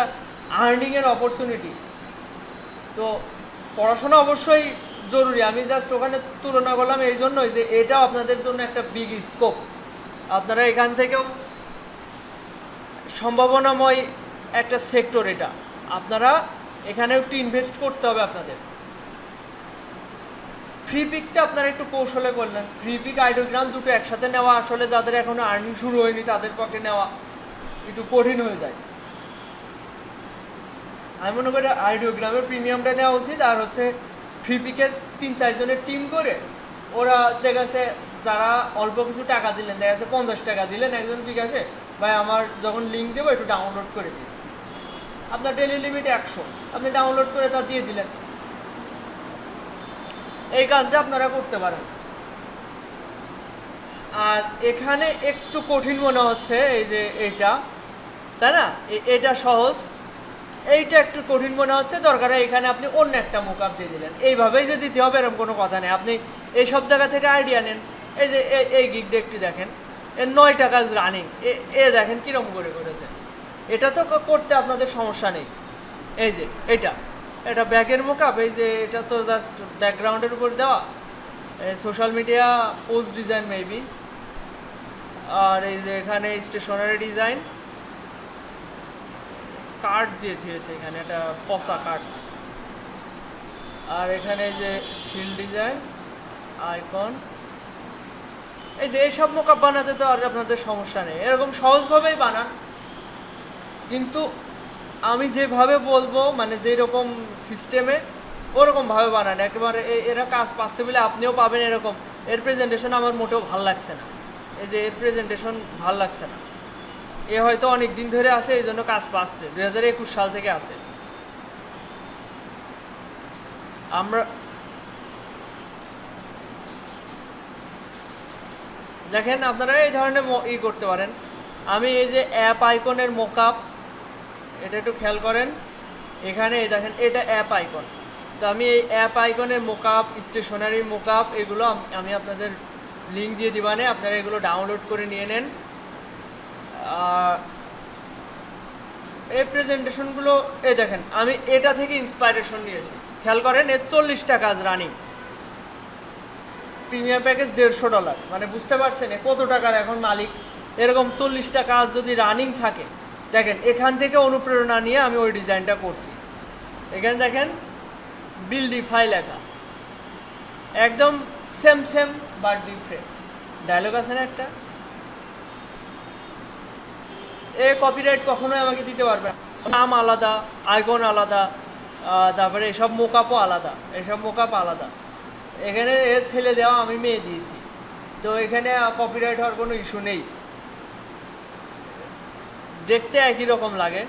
আর্নিংয়ের অপরচুনিটি। তো পড়াশোনা অবশ্যই জরুরি, আমি জাস্ট ওখানে তুলনা করলাম এই জন্যই যে এটাও আপনাদের জন্য একটা বিগ স্কোপ। আপনারা এখান থেকেও সম্ভাবনাময় একটা সেক্টর, এটা আপনারা এখানে একটু ইনভেস্ট করতে হবে আপনাদের। ফ্রি পিকটা আপনারা একটু কৌশলে করলেন, ফ্রি পিক আইডিওগ্রাম দুটো একসাথে নেওয়া আসলে যাদের এখনো আর্নিং শুরু হয়নি তাদের পক্ষে নেওয়া একটু কঠিন হয়ে যায়। আমি মনে করি আইডিওগ্রামের প্রিমিয়ামটা নেওয়া উচিত। আর হচ্ছে ফ্রি পিকের 3-4 জনের টিম করে, ওরা দেখা যাচ্ছে যারা অল্প কিছু টাকা দিলেন, দেখা যাচ্ছে 50 টাকা দিলেন একজন বিকাশে, ভাই আমার যখন লিঙ্ক দেবো একটু ডাউনলোড করে দিন, আপনার ডেলি লিমিট 100, আপনি ডাউনলোড করে তা দিয়ে দিলেন। এই কাজটা আপনারা করতে পারেন। আর এখানে একটু কঠিন মনে হচ্ছে এই যে এইটা, তাই না, এটা সহজ, এইটা একটু কঠিন মনে হচ্ছে, দরকার এখানে আপনি অন্য একটা মোকআপ দিয়ে দিলেন। এইভাবেই যে দিতে হবে এরকম কোনো কথা নেই, আপনি এই সব জায়গা থেকে আইডিয়া নেন। এই যে এই গিগটা একটু দেখেন, এর 9টা কাজ রানিং, দেখেন কীরকম করে করেছে। এটা তো করতে আপনাদের সমস্যা নেই। এই যে এটা ব্যাকের মোকআপ, এই যে এটা তো জাস্ট ব্যাকগ্রাউন্ডের উপর দেওয়া, social media post design maybe. আর এই যে এখানে স্টেশনারি ডিজাইন, কার্ড দিয়ে দিয়েছে এখানে, একটা পসা কার্ড। আর এখানে যে সিল ডিজাইন, আইকন, এই যে এইসব মোকআপ বানাতে তো আর আপনাদের সমস্যা নেই, এরকম সহজভাবেই বানান। কিন্তু আমি যেভাবে বলবো, মানে যেরকম সিস্টেমে ওরকমভাবে বানান একেবারে এরা কাজ পাচ্ছে বলে আপনিও পাবেন এরকম। এর প্রেজেন্টেশন আমার মোটেও ভাল লাগছে না, এই যে এর প্রেজেন্টেশন ভাল লাগছে না। এ হয়তো অনেক দিন ধরে আছে, এই জন্য কাজ পাচ্ছে, 2021 সাল থেকে আছে। আমরা দেখেন আপনারা এই ধরনের করতে পারেন। আমি এই যে অ্যাপ আইকনের মোকআপ, এটা একটু খেয়াল করেন, এখানে দেখেন এটা অ্যাপ আইকন। তো আমি এই অ্যাপ আইকনের মোকআপ, স্টেশনারি মোকআপ, এগুলো আমি আপনাদের লিঙ্ক দিয়ে দিবানে, আপনারা এগুলো ডাউনলোড করে নিয়ে নেন। এই প্রেজেন্টেশনগুলো এই দেখেন আমি এটা থেকে ইন্সপাইরেশন নিয়েছি, খেয়াল করেন। এর 40টা কাজ রানিং, প্রিমিয়াম প্যাকেজ $150, মানে বুঝতে পারছেন কত টাকার এখন মালিক। এরকম 40টা কাজ যদি রানিং থাকে, দেখেন এখান থেকে অনুপ্রেরণা নিয়ে আমি ওই ডিজাইনটা করছি। এখানে দেখেন বিল্ডিফাই লেখা, একদম same same but different. Dialogue আছে না একটা, এ কপিরাইট কখনোই আমাকে দিতে পারবে না। নাম আলাদা, আইকন আলাদা, তারপরে এসব মোকআপও আলাদা, এসব মোকআপ আলাদা। এখানে এ ছেলে দেওয়া, আমি মেয়ে দিয়েছি, তো এখানে কপিরাইট হওয়ার কোনো ইস্যু নেই, দেখতে একই রকম লাগে।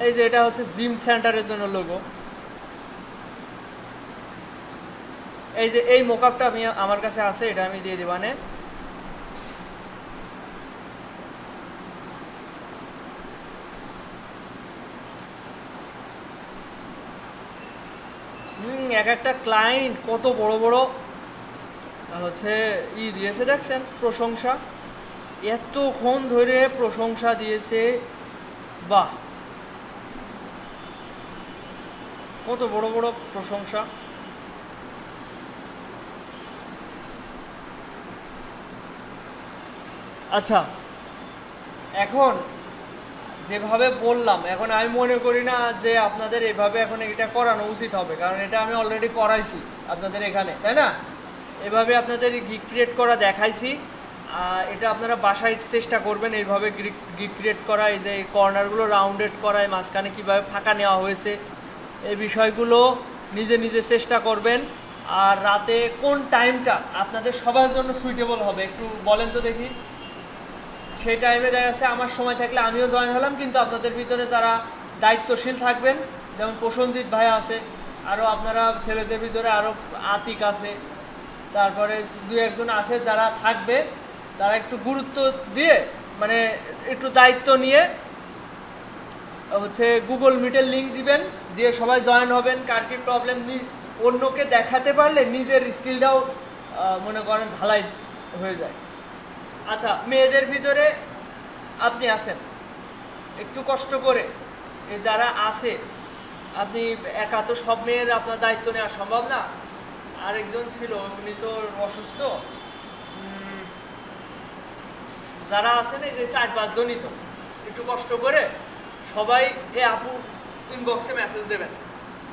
এই যে এটা হচ্ছে জিম সেন্টারের জন্য লোগো। এই যে এই মোকআপটা আমার কাছে আছে, এটা আমি দিয়ে দিবানে। এক একটা ক্লায়েন্ট কত বড় বড় হচ্ছে দিয়েছে, দেখছেন প্রশংসা, এতক্ষণ ধরে প্রশংসা দিয়েছে, বাহ কত বড় বড় প্রশংসা। আচ্ছা, এখন যেভাবে বললাম, এখন আমি মনে করি না যে আপনাদের এভাবে এখন এটা করানো উচিত হবে, কারণ এটা আমি অলরেডি করাইছি আপনাদের এখানে, তাই না? এভাবে আপনাদের গিগ ক্রিয়েট করা দেখাইছি। এটা আপনারা বাসায় চেষ্টা করবেন এইভাবে গিগ ক্রিয়েট করা, এই যে এই কর্নারগুলো রাউন্ডেড করা, মাঝখানে কীভাবে ফাঁকা নেওয়া হয়েছে, এই বিষয়গুলো নিজে নিজে চেষ্টা করবেন। আর রাতে কোন টাইমটা আপনাদের সবার জন্য সুইটেবল হবে একটু বলেন তো দেখি। সেই টাইমে দেখা যাচ্ছে আমার সময় থাকলে আমিও জয়েন হলাম, কিন্তু আপনাদের ভিতরে যারা দায়িত্বশীল থাকবেন, যেমন প্রসঞ্জিৎ ভাই আছে, আরও আপনারা ছেলেদের ভিতরে আরও আতিক আছে, তারপরে 2-1 আছে যারা থাকবে, তারা একটু গুরুত্ব দিয়ে, মানে একটু দায়িত্ব নিয়ে হচ্ছে গুগল মিটের লিঙ্ক দিবেন, দিয়ে সবাই জয়েন হবেন। কার কি প্রবলেম অন্যকে দেখাতে পারলে নিজের স্কিলটাও মনে করেন ঢালাই হয়ে যায়। আচ্ছা, মেয়েদের ভিতরে আপনি আছেন, একটু কষ্ট করে যারা আছে, আপনি একা তো সব মেয়ের আপনার দায়িত্ব নেওয়া সম্ভব না। আরেকজন ছিল, উনি তো অসুস্থ, যারা আছেন এই যে 4-5 জনই, তো একটু কষ্ট করে সবাই আপু ইনবক্সে মেসেজ দেবেন,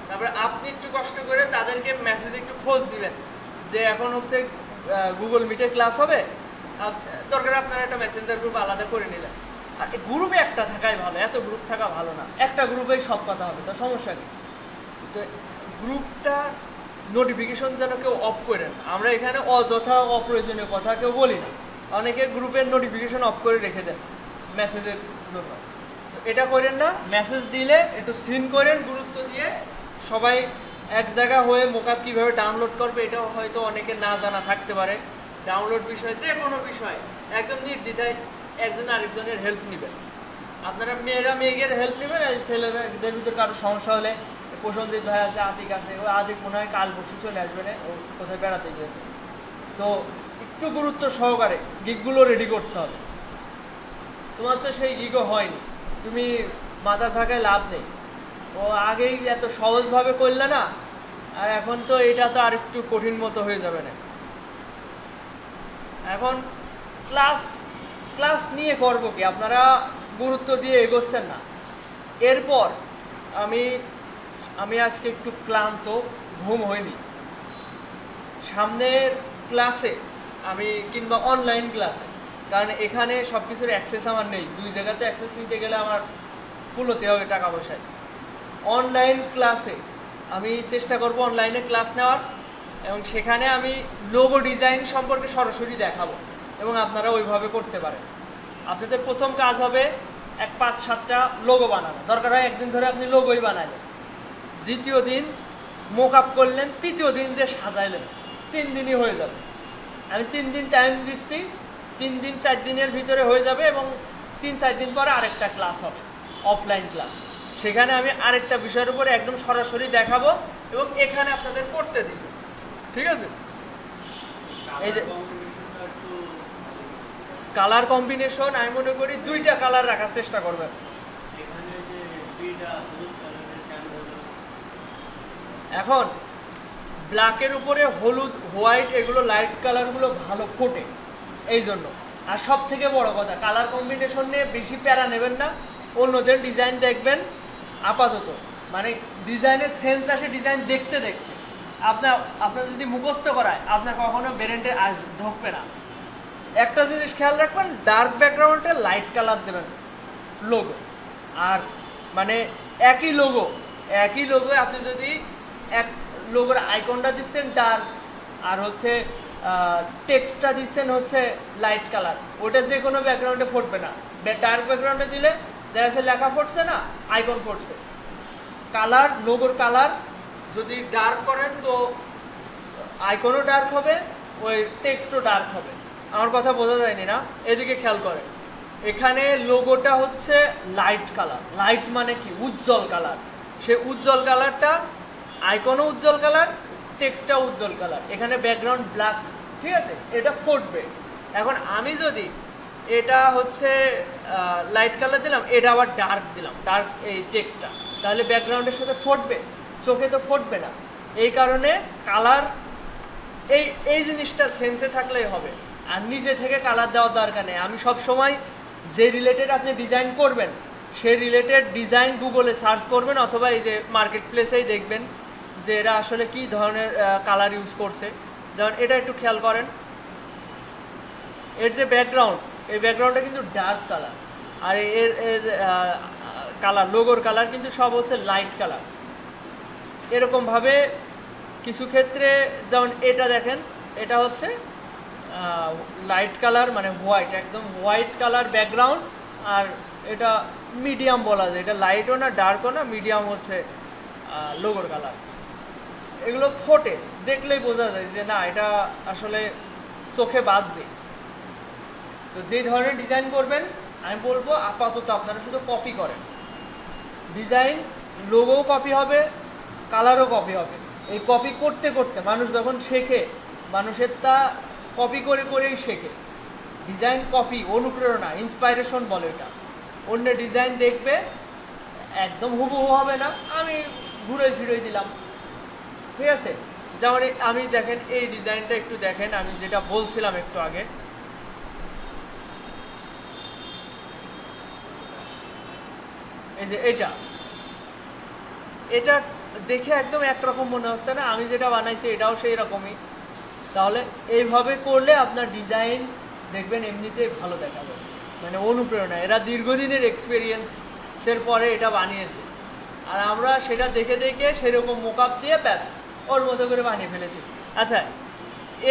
তারপরে আপনি একটু কষ্ট করে তাদেরকে মেসেজ একটু খোঁজ দিবেন যে এখন হচ্ছে গুগল মিটে ক্লাস হবে, দরকার আপনারা একটা মেসেঞ্জার গ্রুপ আলাদা করে নিলেন। আর গ্রুপে একটা থাকাই ভালো, এত গ্রুপ থাকা ভালো না, একটা গ্রুপেই সব কথা হবে, তো সমস্যা নেই। তো গ্রুপটা নোটিফিকেশন যেন কেউ অফ করেন, আমরা এখানে অযথা অপ্রয়োজনীয় কথা কেউ বলি না, অনেকে গ্রুপের নোটিফিকেশন অফ করে রেখে দেন মেসেজের জন্য, তো এটা করেন না। মেসেজ দিলে একটু সিন করেন, গুরুত্ব দিয়ে সবাই এক জায়গা হয়ে মোকআপ কীভাবে ডাউনলোড করবে এটাও হয়তো অনেকে না জানা থাকতে পারে। ডাউনলোড বিষয়, যে কোনো বিষয় একজন নির্দ্বিধায় একজন আরেকজনের হেল্প নেবেন। আপনারা মেয়েরা মেয়েদের হেল্প নেবেন, আর ছেলেদের ভিতরে কারো সমস্যা হলে প্রসঞ্জিৎ ভাই আছে, আতিক আছে, ওই আতিক মনে হয় কাল পরশু চলে আসবে না, ও কোথায় বেড়াতে গিয়েছে। তো একটু গুরুত্ব সহকারে গিগগুলো রেডি করতে হবে। তোমার তো সেই গিগও হয়নি, তুমি মাথা থাকায় লাভ নেই, ও আগেই এত সহজভাবে করলে না, আর এখন তো এটা তো আর একটু কঠিন মতো হয়ে যাবে না। এখন ক্লাস নিয়ে করবো কি, আপনারা গুরুত্ব দিয়ে এগোচ্ছেন না। এরপর আমি আজকে একটু ক্লান্ত, ঘুম হয়নি। সামনের ক্লাসে আমি কিংবা অনলাইন ক্লাসে, কারণ এখানে সব কিছুর অ্যাক্সেস আমার নেই, 2 জায়গাতে অ্যাক্সেস নিতে গেলে আমার ফুলতে হবে টাকা পয়সায়। অনলাইন ক্লাসে আমি চেষ্টা করব অনলাইনে ক্লাস নেওয়ার, এবং সেখানে আমি লোগো ডিজাইন সম্পর্কে সরাসরি দেখাবো এবং আপনারা ওইভাবে করতে পারেন। আপনাদের প্রথম কাজ হবে 5-7টা লোগো বানানো, দরকার হয় একদিন ধরে আপনি লোগোই বানালেন, দ্বিতীয় দিন মোক আপ করলেন, তৃতীয় দিন যে সাজাইলেন, 3 দিনই হয়ে যাবে। আমি 3 দিন টাইম দিচ্ছি, 3 দিন 4 দিনের ভিতরে হয়ে যাবে, এবং 3-4 দিন পরে আরেকটা ক্লাস হবে, অফলাইন ক্লাস। সেখানে আমি আরেকটা বিষয়ের উপরে একদম সরাসরি দেখাবো এবং এখানে আপনাদের করতে দিব, ঠিক আছে? এই যে কালার কম্বিনেশন আমি মনে করি 2টা কালার রাখার চেষ্টা করবেন। এখন ব্ল্যাকের উপরে হলুদ, হোয়াইট, এগুলো লাইট কালারগুলো ভালো ফোটে এই জন্য। আর সব থেকে বড় কথা, কালার কম্বিনেশন নিয়ে বেশি প্যারা নেবেন না, অন্যদের ডিজাইন দেখবেন আপাতত, মানে ডিজাইনের সেন্স আসে ডিজাইন দেখতে দেখতে। আপনার যদি মুখস্থ করায় আপনার কখনো ব্রেনে ঢুকবে না। একটা জিনিস খেয়াল রাখবেন, ডার্ক ব্যাকগ্রাউন্ডে লাইট কালার দেবেন লোগো, আর মানে একই লোগো আপনি যদি এক লোগোর আইকনটা দিচ্ছেন ডার্ক, আর হচ্ছে টেক্সটটা দিচ্ছেন হচ্ছে লাইট কালার, ওটা যে কোনো ব্যাকগ্রাউন্ডে ফুটবে না। ডার্ক ব্যাকগ্রাউন্ডে দিলে দেখা যাচ্ছে লেখা ফুটছে না, আইকন ফুটছে। কালার, লোগোর কালার যদি ডার্ক করেন তো আইকনও ডার্ক হবে, ওই টেক্সটও ডার্ক হবে। আমার কথা বোঝা যায়নি না? এদিকে খেয়াল করেন, এখানে লোগোটা হচ্ছে লাইট কালার, লাইট মানে কি উজ্জ্বল কালার, সে উজ্জ্বল কালারটা, আইকনও উজ্জ্বল কালার, টেক্সটটাও উজ্জ্বল কালার, এখানে ব্যাকগ্রাউন্ড ব্ল্যাক, ঠিক আছে? এটা ফুটবে। এখন আমি যদি এটা হচ্ছে লাইট কালার দিলাম, এটা আবার ডার্ক দিলাম, ডার্ক এই টেক্সটটা, তাহলে ব্যাকগ্রাউন্ডের সাথে ফুটবে? চোখে তো ফুটবে না। এই কারণে কালার এই জিনিসটা সেন্সে থাকলেই হবে, আর নিজে থেকে কালার দেওয়ার দরকার নেই। আমি সব সময় যে রিলেটেড আপনি ডিজাইন করবেন সেই রিলেটেড ডিজাইন গুগলে সার্চ করবেন, অথবা এই যে মার্কেট প্লেসেই দেখবেন যে এরা আসলে কী ধরনের কালার ইউজ করছে। যেমন এটা একটু খেয়াল করেন, এর যে ব্যাকগ্রাউন্ড, এই ব্যাকগ্রাউন্ডটা কিন্তু ডার্ক কালার, আর এর কালার, লোগোর কালার কিন্তু সব হচ্ছে লাইট কালার। এরকমভাবে কিছু ক্ষেত্রে, যেমন এটা দেখেন, এটা হচ্ছে লাইট কালার মানে হোয়াইট, একদম হোয়াইট কালার ব্যাকগ্রাউন্ড, আর এটা মিডিয়াম বলা যায়, এটা লাইটও না ডার্কও না, মিডিয়াম হচ্ছে লোগোর কালার। এগুলো ফোটে, দেখলেই বোঝা যায় যে না এটা আসলে চোখে বাজছে। তো যেই ধরনের ডিজাইন করবেন আমি বলবো আপাতত আপনারা শুধু কপি করেন, ডিজাইন লোগোও কপি হবে, কালারও কপি হবে। এই কপি করতে করতে মানুষ যখন শেখে, মানুষের তা কপি করে করেই শেখে। ডিজাইন কপি, অনুপ্রেরণা, ইন্সপাইরেশন বলে এটা। অন্য ডিজাইন দেখবে একদম হুবহু হবে না, আমি ঘুরে ফিরে দিলাম, ঠিক আছে? যেমন আমি দেখেন এই ডিজাইনটা একটু দেখেন, আমি যেটা বলছিলাম একটু আগে, এই যে এটা দেখে একদম একরকম মনে হচ্ছে না? আমি যেটা বানাইছি এটাও সেই রকমই। তাহলে এইভাবে করলে আপনার ডিজাইন দেখবেন এমনিতেই ভালো দেখা যাবে, মানে অনুপ্রেরণা। এরা দীর্ঘদিনের এক্সপিরিয়েন্সের পরে এটা বানিয়েছে, আর আমরা সেটা দেখে দেখে সেরকম মোকআপ দিয়ে ব্যাস ওর মতো করে বানিয়ে ফেলেছি। আচ্ছা,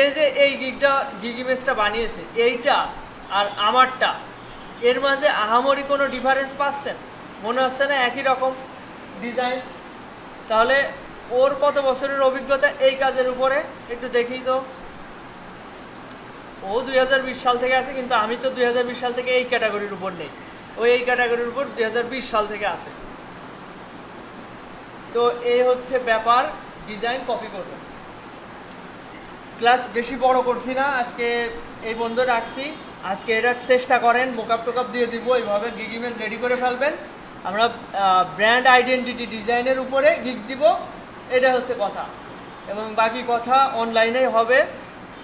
এই যে এই গিগ ইমেজটা বানিয়েছে, এইটা আর আমারটা, এর মাঝে আহামরি কোনো ডিফারেন্স পাচ্ছেন? মনে হচ্ছে না একই রকম ডিজাইন? তাহলে ওর কত বছরের অভিজ্ঞতা এই কাজের উপরে একটু দেখি তো। ও 2020 সাল থেকে আছে, কিন্তু আমি তো 2020 সাল থেকে এই ক্যাটাগরির উপর নেই, ও এই ক্যাটাগরির উপর 2020 সাল থেকে আছে। তো এই হচ্ছে ব্যাপার, ডিজাইন কপি করবেন। ক্লাস বেশি বড় করছি না, আজকে এই বন্ধ রাখছি। আজকে এটা চেষ্টা করেন, মোকআপ টোকআপ দিয়ে দিব, এইভাবে গিগ ইমেজ রেডি করে ফেলবেন। আমরা ব্র্যান্ড আইডেন্টিটি ডিজাইনের উপরে গিগ দিব, এটা হচ্ছে কথা, এবং বাকি কথা অনলাইনেই হবে।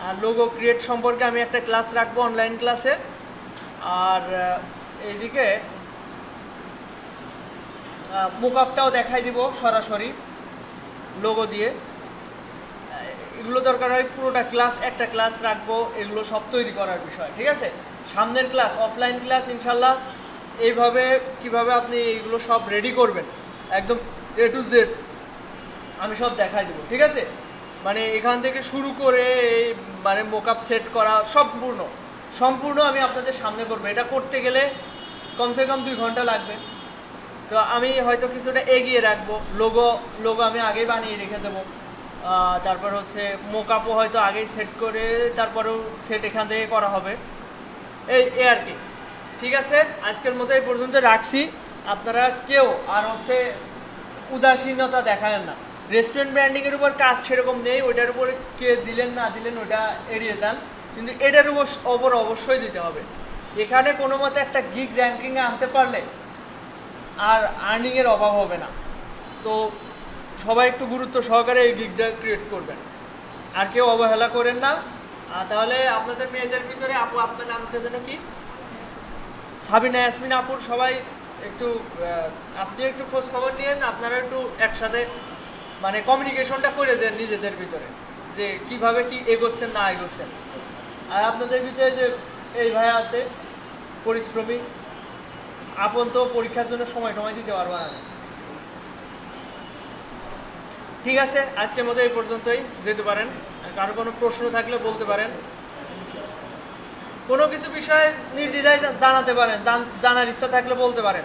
আর লোগো ক্রিয়েট সম্পর্কে আমি একটা ক্লাস রাখবো অনলাইন ক্লাসে। আর এইদিকে মোকআপটাও দেখাই দিব সরাসরি লোগো দিয়ে। এগুলো দরকার হয় পুরোটা ক্লাস, একটা ক্লাস রাখবো, এগুলো সব তৈরি করার বিষয়, ঠিক আছে? সামনের ক্লাস, অফলাইন ক্লাস ইনশাল্লাহ এইভাবে কিভাবে আপনি এইগুলো সব রেডি করবেন, একদম টু জেড আমি সব দেখাই দেবো, ঠিক আছে? মানে এখান থেকে শুরু করে এই মানে মোকআপ সেট করা সম্পূর্ণ আমি আপনাদের সামনে করবো। এটা করতে গেলে কমসে কম 2 ঘন্টা লাগবে। তো আমি হয়তো কিছুটা এগিয়ে রাখবো, লোগো আমি আগেই বানিয়ে রেখে দেবো। তারপর হচ্ছে মোকআপও হয়তো আগেই সেট করে তারপরেও সেট এখান থেকে করা হবে, এই আর কি। ঠিক আছে, আজকের মতো এই পর্যন্ত রাখছি। আপনারা কেউ আর হচ্ছে উদাসীনতা দেখাবেন না। রেস্টুরেন্ট ব্র্যান্ডিংয়ের উপর কাজ সেরকম নেই, ওইটার উপরে কে দিলেন না দিলেন ওটা এড়িয়ে যান, কিন্তু এটার উপর অবশ্যই দিতে হবে। এখানে কোনো মতে একটা গিগ র্যাঙ্কিংয়ে আনতে পারলে আর আর্নিংয়ের অভাব হবে না। তো সবাই একটু গুরুত্ব সহকারে এই গিগটা ক্রিয়েট করবেন, আর কেউ অবহেলা করেন না। তাহলে আপনাদের মেয়েদের ভিতরে আপু, আপনার নামটা যেন কি? সাবিনা ইয়াসমিন আপুর সবাই একটু আপনি একটু খোঁজ খবর নিয়েন, আপনারা একটু একসাথে মানে কমিউনিকেশনটা করে যান নিজেদের ভিতরে, যে কিভাবে কি এগোচ্ছেন না এগোচ্ছেন। আর আপনাদের ভিতরে যে এই ভাই আছে পরিশ্রমী, আপন তো পরীক্ষার জন্য সময় দিতে পারবো না। ঠিক আছে, আজকের মতো এই পর্যন্তই, যেতে পারেন। কারো কোনো প্রশ্ন থাকলে বলতে পারেন, কোনো কিছু বিষয়ে নির্দ্বিধায় জানাতে পারেন, জানার ইচ্ছা থাকলে বলতে পারেন।